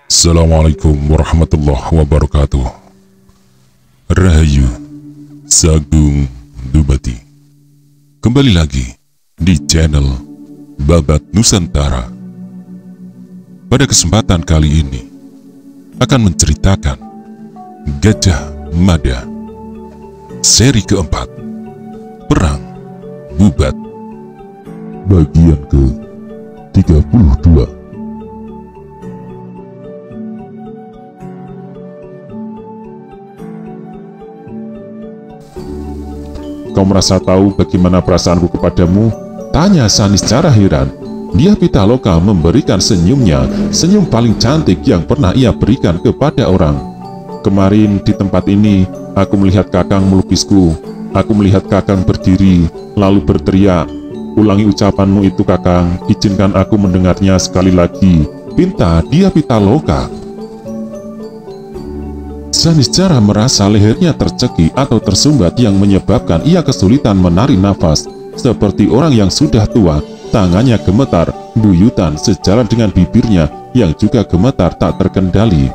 Assalamualaikum warahmatullahi wabarakatuh. Rahayu Sagung Dubati. Kembali lagi di channel Babat Nusantara. Pada kesempatan kali ini akan menceritakan Gajah Mada seri keempat, Perang Bubat, bagian ke-32. Kau merasa tahu bagaimana perasaanku kepadamu? Tanya Sani secara heran. Dia Pitaloka memberikan senyumnya, senyum paling cantik yang pernah ia berikan kepada orang. Kemarin di tempat ini, aku melihat Kakang melukisku. Aku melihat Kakang berdiri, lalu berteriak. Ulangi ucapanmu itu, Kakang. Izinkan aku mendengarnya sekali lagi. Pinta dia Pitaloka. Saniscara merasa lehernya tercekik atau tersumbat yang menyebabkan ia kesulitan menarik nafas. Seperti orang yang sudah tua, tangannya gemetar, buyutan sejalan dengan bibirnya yang juga gemetar tak terkendali.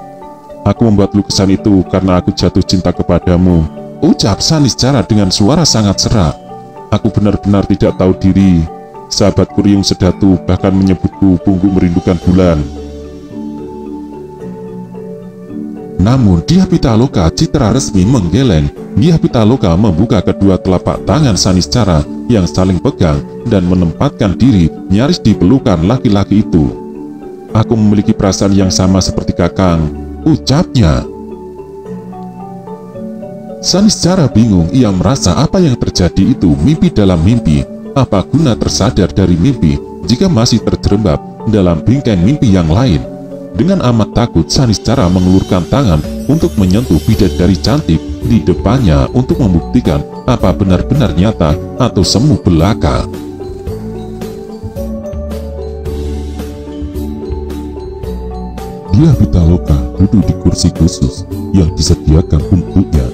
Aku membuat lukisan itu karena aku jatuh cinta kepadamu, ucap Saniscara dengan suara sangat serak. Aku benar-benar tidak tahu diri. Sahabatku Riung Sedatu bahkan menyebutku punggung merindukan bulan. Namun dia Pitaloka citra resmi menggeleng. Dia Pitaloka membuka kedua telapak tangan Saniscara yang saling pegang dan menempatkan diri nyaris di pelukan laki-laki itu. Aku memiliki perasaan yang sama seperti Kakang, ucapnya. Saniscara bingung. Ia merasa apa yang terjadi itu mimpi dalam mimpi. Apa guna tersadar dari mimpi jika masih terjerembab dalam bingkai mimpi yang lain? Dengan amat takut, Saniscara mengulurkan tangan untuk menyentuh bidadari cantik di depannya untuk membuktikan apa benar-benar nyata atau semu belaka. Dia Pitaloka duduk di kursi khusus yang disediakan untuknya.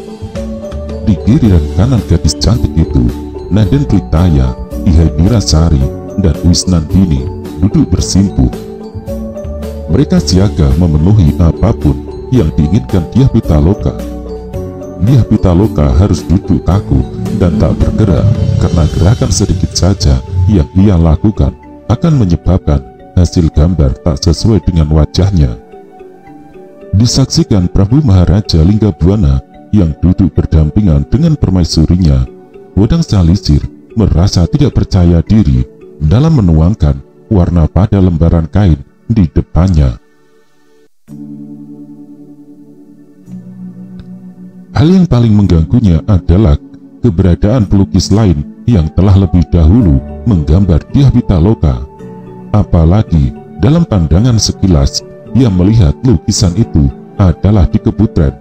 Di kiri dan kanan gadis cantik itu, Naden Pritaya, Ihai Mirasari, dan Wisnandini duduk bersimpuh. Mereka siaga memenuhi apapun yang diinginkan dia Pitaloka. Dia Pitaloka harus duduk kaku dan tak bergerak karena gerakan sedikit saja yang ia lakukan akan menyebabkan hasil gambar tak sesuai dengan wajahnya. Disaksikan Prabu Maharaja Linggabuana yang duduk berdampingan dengan permaisurinya, Wedang Salisir merasa tidak percaya diri dalam menuangkan warna pada lembaran kain di depannya. Hal yang paling mengganggunya adalah keberadaan pelukis lain yang telah lebih dahulu menggambar dia Pitaloka. Apalagi dalam pandangan sekilas, ia melihat lukisan itu adalah di Keputren.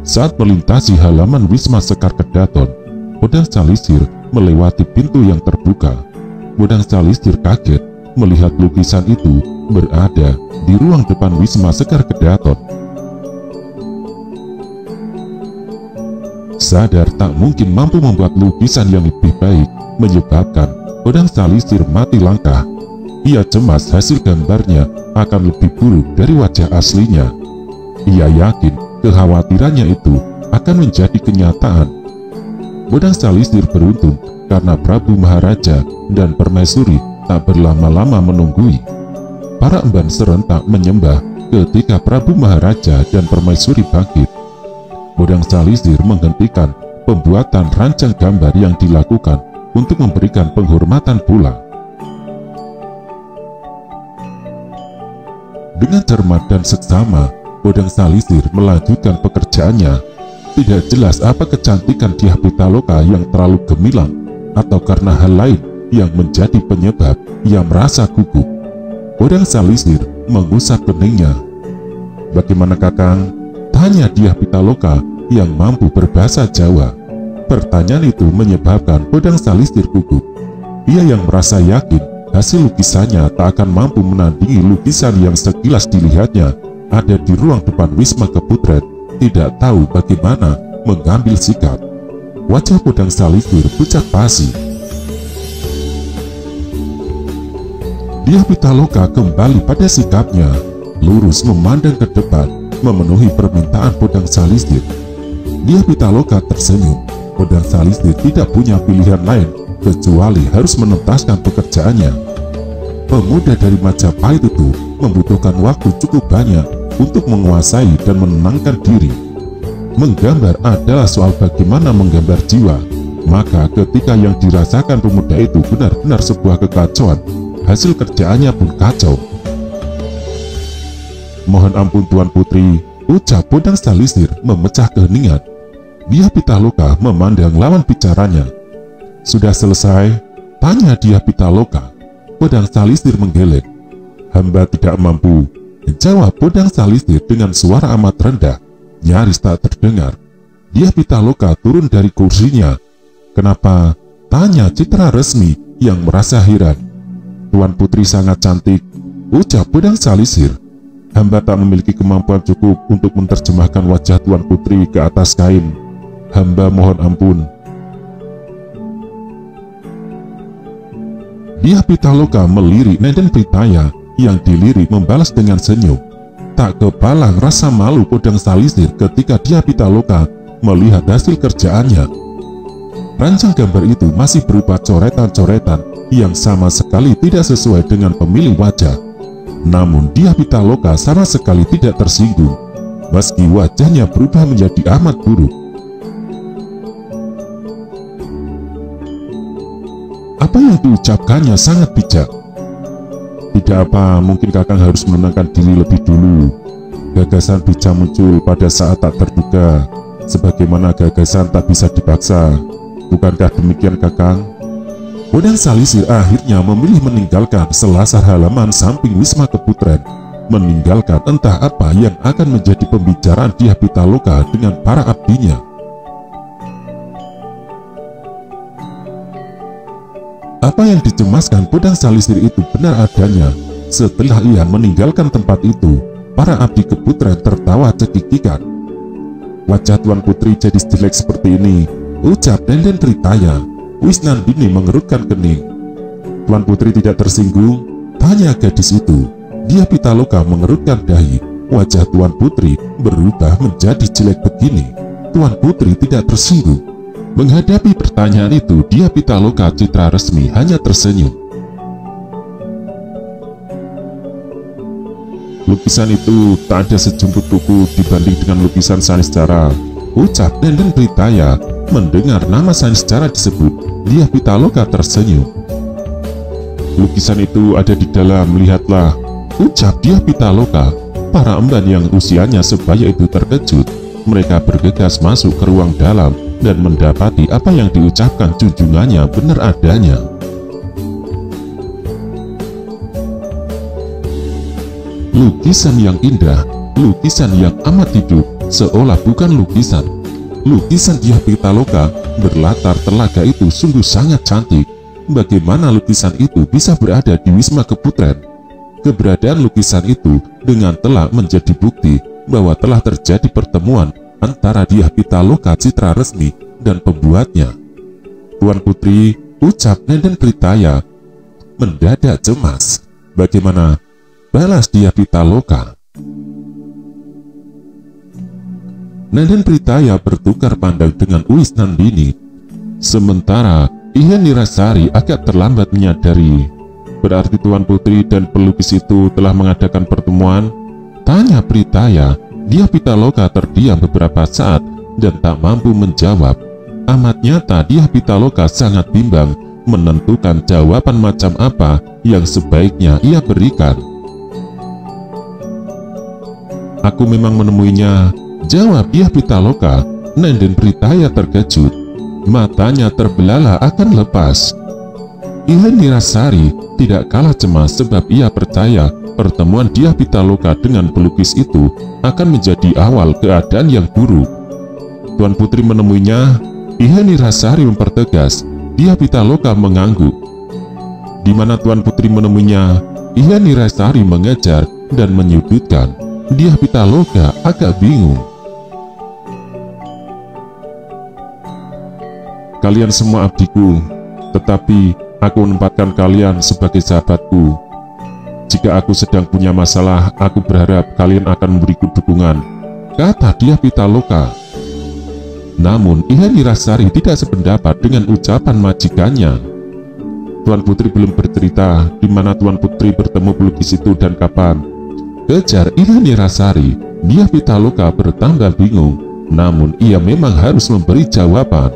Saat melintasi halaman Wisma Sekar Kedaton, Wedang Salisir melewati pintu yang terbuka. Wedang Salisir kaget melihat lukisan itu berada di ruang depan Wisma Sekar Kedaton. Sadar tak mungkin mampu membuat lukisan yang lebih baik, menyebabkan Wedang Salisir mati langkah. Ia cemas hasil gambarnya akan lebih buruk dari wajah aslinya. Ia yakin kekhawatirannya itu akan menjadi kenyataan. Wedang Salisir beruntung karena Prabu Maharaja dan Permaisuri tak berlama-lama menunggui. Para emban serentak menyembah ketika Prabu Maharaja dan Permaisuri bangkit. Wedang Salisir menghentikan pembuatan rancang gambar yang dilakukan untuk memberikan penghormatan pula. Dengan cermat dan seksama, Wedang Salisir melanjutkan pekerjaannya. Tidak jelas apa kecantikan dia Pitaloka yang terlalu gemilang atau karena hal lain yang menjadi penyebab ia merasa gugup. Wedang Salisir mengusap keningnya. Bagaimana Kakang? Tanya dia Pitaloka yang mampu berbahasa Jawa. Pertanyaan itu menyebabkan Wedang Salisir gugup. Ia yang merasa yakin hasil lukisannya tak akan mampu menandingi lukisan yang sekilas dilihatnya ada di ruang depan Wisma Keputren, tidak tahu bagaimana mengambil sikap. Wajah Wedang Salisir pucat pasi. Dia Pitaloka kembali pada sikapnya. lurus memandang ke depan, memenuhi permintaan Podang Salisir. Dia Pitaloka tersenyum. Podang Salisir tidak punya pilihan lain kecuali harus menuntaskan pekerjaannya. Pemuda dari Majapahit itu membutuhkan waktu cukup banyak untuk menguasai dan menenangkan diri. Menggambar adalah soal bagaimana menggambar jiwa. Maka ketika yang dirasakan pemuda itu benar-benar sebuah kekacauan, hasil kerjaannya pun kacau. "Mohon ampun Tuan Putri," ucap Podang Salisir memecah keheningan. Dia Pitaloka memandang lawan bicaranya. "Sudah selesai?" tanya Dia Pitaloka. Podang Salisir menggeleng. "Hamba tidak mampu," jawab Podang Salisir dengan suara amat rendah, nyaris tak terdengar. Dia Pitaloka turun dari kursinya. "Kenapa?" tanya Citra Resmi yang merasa heran. "Tuan Putri sangat cantik," ucap Podang Salisir. "Hamba tak memiliki kemampuan cukup untuk menerjemahkan wajah Tuan Putri ke atas kain. Hamba mohon ampun." Dia Pitaloka melirik Nenden Pritaya, yang dilirik membalas dengan senyum. Tak kepalang rasa malu Podang Salisir ketika Dia Pitaloka melihat hasil kerjaannya. Rancang gambar itu masih berupa coretan-coretan yang sama sekali tidak sesuai dengan pemilih wajah. Namun Dia Pitaloka sama sekali tidak tersinggung, meski wajahnya berubah menjadi amat buruk. Apa yang diucapkannya sangat bijak. "Tidak apa, mungkin Kakang harus menenangkan diri lebih dulu. Gagasan bisa muncul pada saat tak terduga, sebagaimana gagasan tak bisa dipaksa. Bukankah demikian Kakang?" Podang Salisir akhirnya memilih meninggalkan selasar halaman samping Wisma Keputren, meninggalkan entah apa yang akan menjadi pembicaraan Dia Pitaloka dengan para abdinya. Apa yang dicemaskan Podang Salisir itu benar adanya. Setelah ia meninggalkan tempat itu, para abdi Keputren tertawa cekikikan. "Wajah Tuan Putri jadi jelek seperti ini," ucap Nenden Pritaya. Wisnandini mengerutkan kening. "Tuan Putri tidak tersinggung?" tanya gadis itu. Dia Pitaloka mengerutkan dahi. Wajah Tuan Putri berubah menjadi jelek begini. Tuan Putri tidak tersinggung. Menghadapi pertanyaan itu, Dia Pitaloka Citra Resmi hanya tersenyum. "Lukisan itu tak ada sejumput buku dibanding dengan lukisan Saniscara," ucap Nenden Pritaya. Mendengar nama Saniscara disebut, Dia Pitaloka tersenyum. "Lukisan itu ada di dalam, lihatlah," ucap Dia Pitaloka. Para emban yang usianya sebaya itu terkejut. Mereka bergegas masuk ke ruang dalam dan mendapati apa yang diucapkan junjungannya benar adanya. Lukisan yang indah, lukisan yang amat hidup, seolah bukan lukisan. Lukisan Dia Pitaloka berlatar telaga itu sungguh sangat cantik. Bagaimana lukisan itu bisa berada di Wisma Keputren? Keberadaan lukisan itu dengan telak menjadi bukti bahwa telah terjadi pertemuan antara Dia Pitaloka Citra Resmi dan pembuatnya. "Tuan Putri," ucap Nenden Pritaya mendadak cemas. "Bagaimana?" balas Dia Pitaloka. Nenden Pritaya bertukar pandang dengan Wisnandini. Sementara Ihan Nirasari agak terlambat menyadari. "Berarti Tuan Putri dan pelukis itu telah mengadakan pertemuan?" tanya Pritaya. Dia Pitaloka terdiam beberapa saat dan tak mampu menjawab. Amat nyata Dia Pitaloka sangat bimbang menentukan jawaban macam apa yang sebaiknya ia berikan. "Aku memang menemuinya," jawab Dia Pitaloka. Nenden Pritaya terkejut. Matanya terbelalak akan lepas. Ihan Nirasari tidak kalah cemas sebab ia percaya pertemuan Dia Pitaloka dengan pelukis itu akan menjadi awal keadaan yang buruk. "Tuan Putri menemuinya?" Ihan Nirasari mempertegas. Dia Pitaloka mengangguk. "Di mana Tuan Putri menemuinya?" Ihan Nirasari mengejar dan menyudutkan. Dia Pitaloka agak bingung. "Kalian semua abdiku, tetapi aku menempatkan kalian sebagai sahabatku. Jika aku sedang punya masalah, aku berharap kalian akan memberiku dukungan, kata Dyah Pitaloka. Namun Iha Nirasari tidak sependapat dengan ucapan majikannya. Tuan Putri belum bercerita di mana Tuan Putri bertemu pelukis itu dan kapan. Kejar Iha Nirasari, Dyah Pitaloka bertambah bingung, namun ia memang harus memberi jawaban.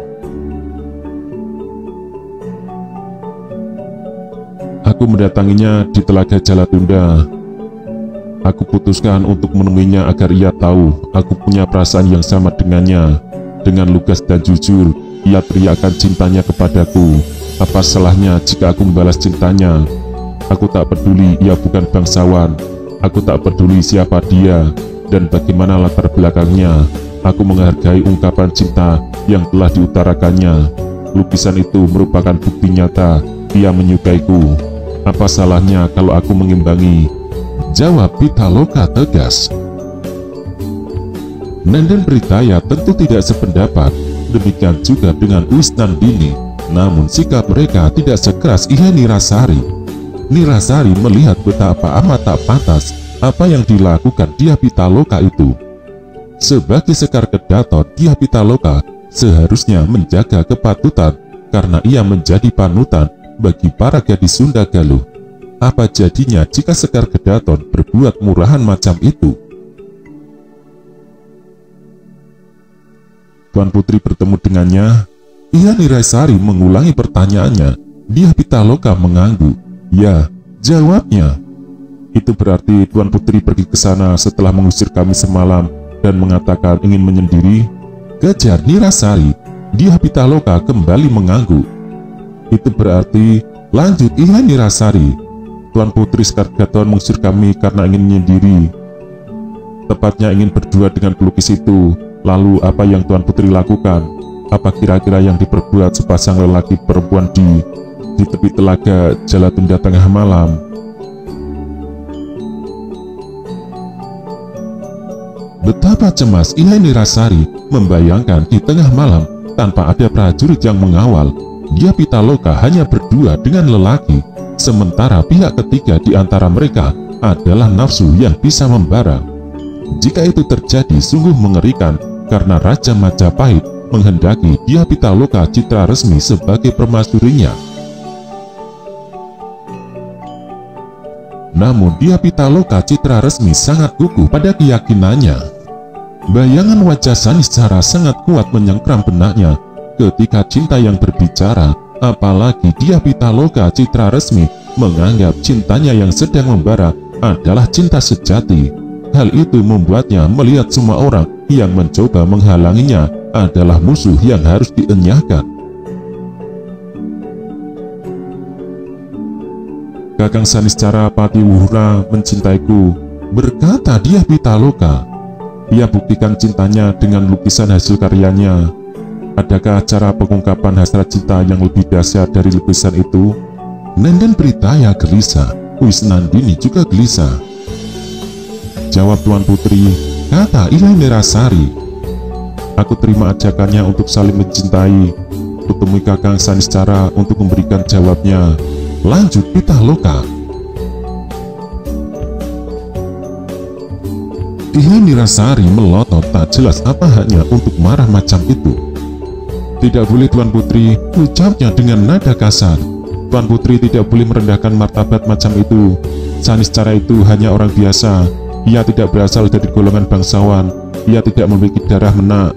Aku mendatanginya di Telaga Jalatunda. Aku putuskan untuk menemuinya agar ia tahu aku punya perasaan yang sama dengannya. Dengan lugas dan jujur, ia teriakkan cintanya kepadaku. Apa salahnya jika aku membalas cintanya? Aku tak peduli ia bukan bangsawan. Aku tak peduli siapa dia dan bagaimana latar belakangnya. Aku menghargai ungkapan cinta yang telah diutarakannya. Lukisan itu merupakan bukti nyata dia menyukaiku. Apa salahnya kalau aku mengimbangi? Jawab Pitaloka tegas. Nenden Britaya tentu tidak sependapat, demikian juga dengan Wisnandini. Namun sikap mereka tidak sekeras Iha Nirasari. Nirasari melihat betapa amat tak pantas apa yang dilakukan Dyah Pitaloka itu. Sebagai Sekar Kedaton, Dyah Pitaloka seharusnya menjaga kepatutan karena ia menjadi panutan bagi para gadis Sunda Galuh. Apa jadinya jika Sekar Kedaton berbuat murahan macam itu? Tuan Putri bertemu dengannya. Iha Nirasari mengulangi pertanyaannya. Dyah Pitaloka mengangguk. Ya, jawabnya. Itu berarti Tuan Putri pergi ke sana setelah mengusir kami semalam dan mengatakan ingin menyendiri? Kejar Nirasari. Dyah Pitaloka kembali mengangguk. Itu berarti, lanjut Iha Nirasari, Tuan Putri Sekar Kedaton mengusir kami karena ingin menyendiri. Tepatnya ingin berdua dengan pelukis itu. Lalu apa yang Tuan Putri lakukan? Apa kira-kira yang diperbuat sepasang lelaki perempuan di tepi Telaga Jalatunda tengah malam? Betapa cemas Iha Nirasari membayangkan di tengah malam tanpa ada prajurit yang mengawal. Dyah Pitaloka hanya berdua dengan lelaki, sementara pihak ketiga di antara mereka adalah nafsu yang bisa membara. Jika itu terjadi sungguh mengerikan karena Raja Majapahit menghendaki Dyah Pitaloka citra resmi sebagai permaisurinya. Namun Dyah Pitaloka citra resmi sangat kukuh pada keyakinannya. Bayangan wajah Saniscara sangat kuat menyengkram benaknya ketika cinta yang berbicara, apalagi Dyah Pitaloka citra resmi menganggap cintanya yang sedang membara adalah cinta sejati. Hal itu membuatnya melihat semua orang yang mencoba menghalanginya adalah musuh yang harus dienyahkan. Kakang Saniscara Patiwuhura mencintaiku, berkata Dyah Pitaloka. Ia buktikan cintanya dengan lukisan hasil karyanya. Adakah cara pengungkapan hasrat cinta yang lebih dahsyat dari lukisan itu? Nenden Britaya gelisah, Wisnandini juga gelisah. Jawab Tuan Putri, kata Iha Nirasari. Aku terima ajakannya untuk saling mencintai. Kutemui Kakang Saniscara untuk memberikan jawabnya. Lanjut Pitaloka. Iha Nirasari melotot tak jelas apa haknya untuk marah macam itu. Tidak boleh Tuan Putri, ucapnya dengan nada kasar. Tuan Putri tidak boleh merendahkan martabat macam itu. Saniscara itu hanya orang biasa. Ia tidak berasal dari golongan bangsawan. Ia tidak memiliki darah menak.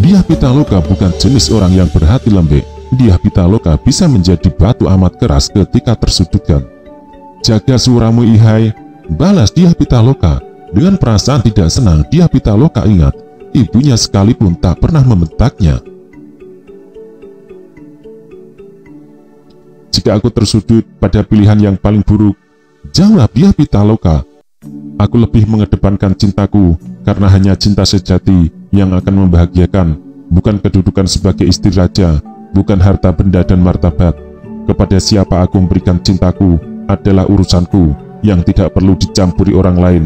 Dyah Pitaloka bukan jenis orang yang berhati lembek. Dyah Pitaloka bisa menjadi batu amat keras ketika tersudutkan. Jaga suaramu Ihai, balas Dyah Pitaloka. Dengan perasaan tidak senang, Dyah Pitaloka ingat ibunya sekalipun tak pernah membentaknya. Jika aku tersudut pada pilihan yang paling buruk, jawab Dyah Pitaloka, aku lebih mengedepankan cintaku karena hanya cinta sejati yang akan membahagiakan, bukan kedudukan sebagai istri raja, bukan harta benda dan martabat. Kepada siapa aku memberikan cintaku adalah urusanku yang tidak perlu dicampuri orang lain.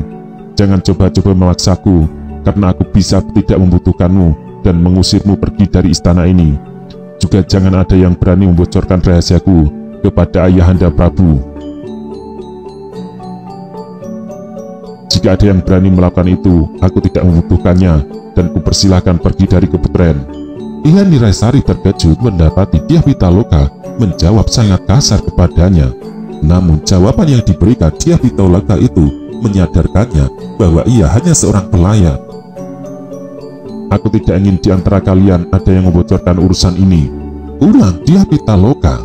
Jangan coba-coba memaksaku, karena aku bisa tidak membutuhkanmu dan mengusirmu pergi dari istana ini. Juga jangan ada yang berani membocorkan rahasiaku kepada Ayahanda Prabu. Jika ada yang berani melakukan itu, aku tidak membutuhkannya dan kupersilahkan pergi dari keputren. Ihan Niraisari terkejut mendapati Dyah Pitaloka menjawab sangat kasar kepadanya. Namun jawaban yang diberikan Dyah Pitaloka itu menyadarkannya bahwa ia hanya seorang pelayan. Aku tidak ingin di antara kalian ada yang membocorkan urusan ini, ulang Dyah Pitaloka.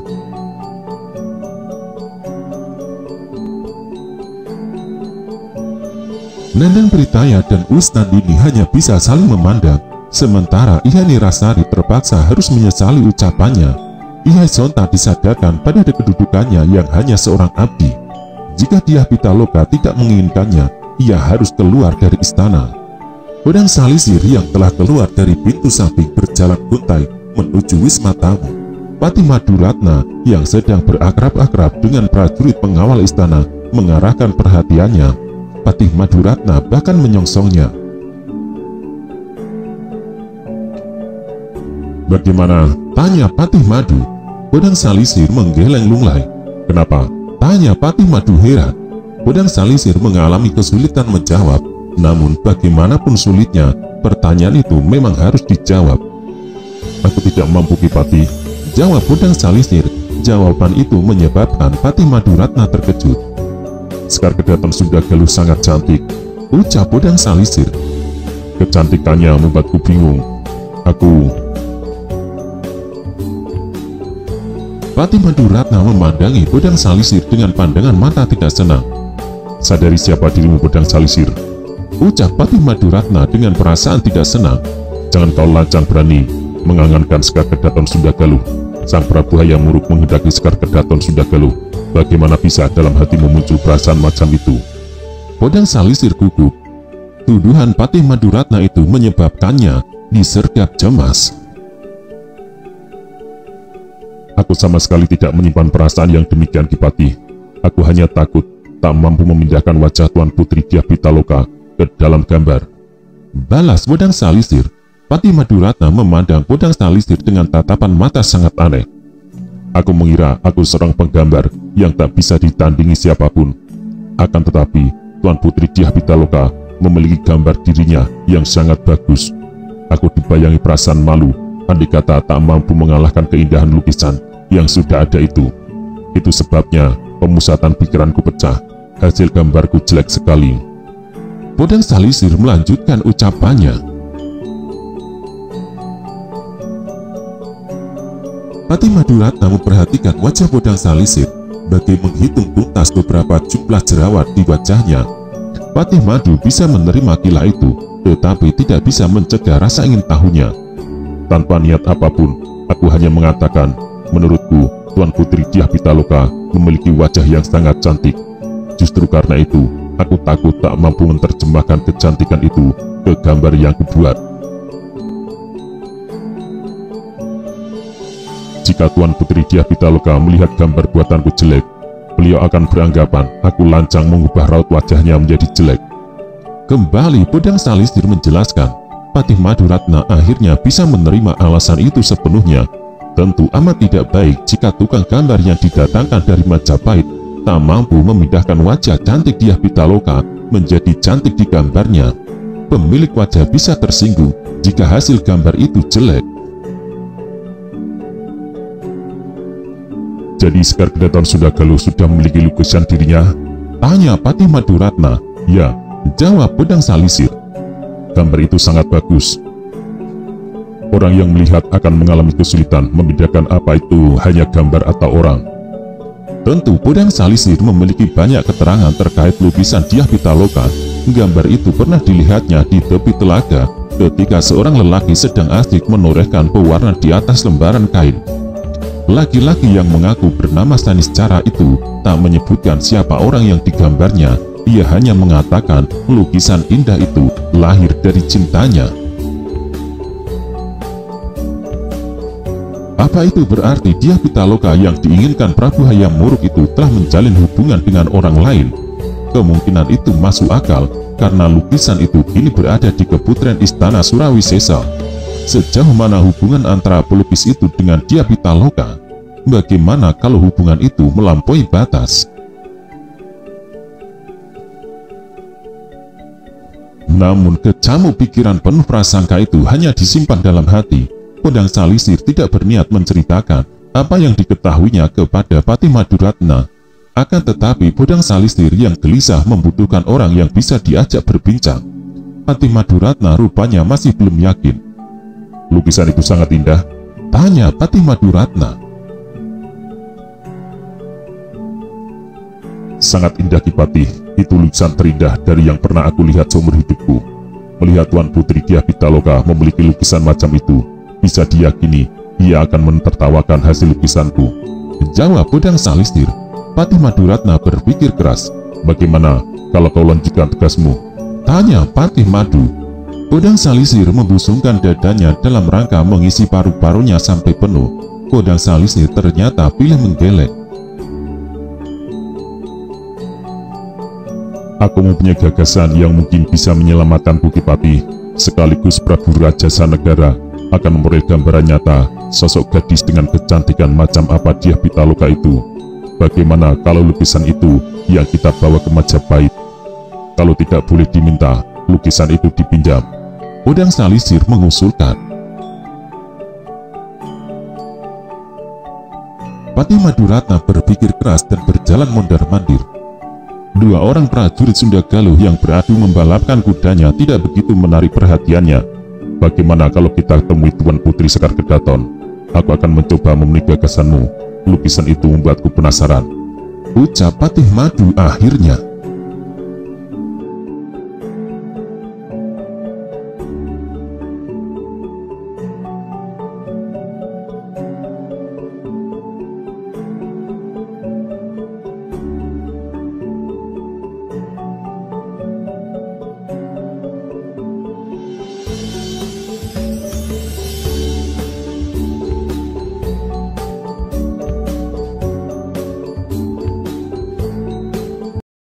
Nandang Britaya dan Usnandini hanya bisa saling memandang, sementara Ihan Nirasari terpaksa harus menyesali ucapannya. Ihai Sonta disadarkan pada kedudukannya yang hanya seorang abdi. Jika Dyah Pitaloka tidak menginginkannya, ia harus keluar dari istana. Pedang Salisir yang telah keluar dari pintu samping berjalan guntai menuju wisma tamu. Patih Maduratna yang sedang berakrab-akrab dengan prajurit pengawal istana mengarahkan perhatiannya. Patih Maduratna bahkan menyongsongnya. Bagaimana? Tanya Patih Madu. Pedang Salisir menggeleng lunglai. Kenapa? Tanya Patih Madu heran. Pedang Salisir mengalami kesulitan menjawab. Namun bagaimanapun sulitnya, pertanyaan itu memang harus dijawab. Aku tidak mampu Ki Patih, jawab Pedang Salisir. Jawaban itu menyebabkan Patih Maduratna terkejut. Sekar Kedaton Sundagaluh sangat cantik, ucap Pedang Salisir. Kecantikannya membuatku bingung. Patih Maduratna memandangi Pedang Salisir dengan pandangan mata tidak senang. Sadari siapa dirimu Pedang Salisir, ucap Patih Maduratna dengan perasaan tidak senang. Jangan kau lancang berani mengangankan Sekar Kedaton Sundagaluh. Sang Prabu Hayam Wuruk menghendaki Sekar Kedaton Sundagaluh. Bagaimana bisa dalam hatimu muncul perasaan macam itu? Pedang Salisir gugup. Tuduhan Patih Maduratna itu menyebabkannya disergap cemas. Aku sama sekali tidak menyimpan perasaan yang demikian Ki Patih. Aku hanya takut tak mampu memindahkan wajah Tuan Putri Dyah Pitaloka ke dalam gambar, balas Pedang Salisir. Patih Maduratna memandang Pedang Salisir dengan tatapan mata sangat aneh. Aku mengira aku seorang penggambar yang tak bisa ditandingi siapapun. Akan tetapi, Tuan Putri Dyah Pitaloka memiliki gambar dirinya yang sangat bagus. Aku dibayangi perasaan malu, andai kata tak mampu mengalahkan keindahan lukisan yang sudah ada itu. Itu sebabnya pemusatan pikiranku pecah. Hasil gambarku jelek sekali. Pedang Salisir melanjutkan ucapannya. Patih Maduratna memperhatikan wajah Pedang Salisir bagi menghitung tuntas beberapa jumlah jerawat di wajahnya. Patih Madu bisa menerima kilah itu, tetapi tidak bisa mencegah rasa ingin tahunya. Tanpa niat apapun, aku hanya mengatakan, menurutku Tuan Putri Dyah Pitaloka memiliki wajah yang sangat cantik. Justru karena itu, aku takut tak mampu menerjemahkan kecantikan itu ke gambar yang kubuat. Jika Tuan Putri Dyah Pitaloka melihat gambar buatanku jelek, beliau akan beranggapan aku lancang mengubah raut wajahnya menjadi jelek. Kembali Pedang Salisir menjelaskan, Patih Maduratna akhirnya bisa menerima alasan itu sepenuhnya. Tentu amat tidak baik jika tukang gambar yang didatangkan dari Majapahit tak mampu memindahkan wajah cantik Dyah Pitaloka menjadi cantik di gambarnya. Pemilik wajah bisa tersinggung jika hasil gambar itu jelek. Jadi Sekar Kedaton Sundagaluh sudah memiliki lukisan dirinya? Tanya Patih Maduratna. Ya, jawab Pedang Salisir. Gambar itu sangat bagus. Orang yang melihat akan mengalami kesulitan membedakan apa itu hanya gambar atau orang. Tentu Pedang Salisir memiliki banyak keterangan terkait lukisan Dyah Pitaloka. Gambar itu pernah dilihatnya di tepi telaga ketika seorang lelaki sedang asik menorehkan pewarna di atas lembaran kain. Laki-laki yang mengaku bernama Saniscara itu tak menyebutkan siapa orang yang digambarnya. Ia hanya mengatakan lukisan indah itu lahir dari cintanya. Apa itu berarti Dyah Pitaloka yang diinginkan Prabu Hayam Wuruk itu telah menjalin hubungan dengan orang lain? Kemungkinan itu masuk akal karena lukisan itu kini berada di keputren Istana Surawisesa. Sejauh mana hubungan antara pelukis itu dengan Dyah Pitaloka? Bagaimana kalau hubungan itu melampaui batas? Namun kecamu pikiran penuh prasangka itu hanya disimpan dalam hati. Podang Salisir tidak berniat menceritakan apa yang diketahuinya kepada Patih Maduratna. Akan tetapi Podang Salisir yang gelisah membutuhkan orang yang bisa diajak berbincang. Patih Maduratna rupanya masih belum yakin. "Lukisan itu sangat indah?" tanya Patih Maduratna. "Sangat indah Ki Patih, itu lukisan terindah dari yang pernah aku lihat seumur hidupku. Melihat Tuan Putri Dyah Pitaloka memiliki lukisan macam itu, bisa diyakini ia akan menertawakan hasil lukisanku," jawab Podang Salisir. Patih Maduratna berpikir keras. "Bagaimana kalau kau lanjutkan tugasmu?" tanya Patih Madu. Podang Salisir membusungkan dadanya dalam rangka mengisi paru-parunya sampai penuh. Podang Salisir ternyata pilih menggeleng. "Aku mempunyai gagasan yang mungkin bisa menyelamatkan Ki Patih. Sekaligus Prabu Raja Sanegara akan memperoleh gambaran nyata sosok gadis dengan kecantikan macam apa Dyah Pitaloka itu. Bagaimana kalau lukisan itu yang kita bawa ke Majapahit? Kalau tidak boleh diminta, lukisan itu dipinjam," Podang Salisir mengusulkan. Patih Maduratna berpikir keras dan berjalan mondar-mandir. Dua orang prajurit Sunda Galuh yang beradu membalapkan kudanya tidak begitu menarik perhatiannya. "Bagaimana kalau kita temui Tuan Putri Sekar Kedaton? Aku akan mencoba memenuhi gagasanmu. Lukisan itu membuatku penasaran," ucap Patih Madu akhirnya.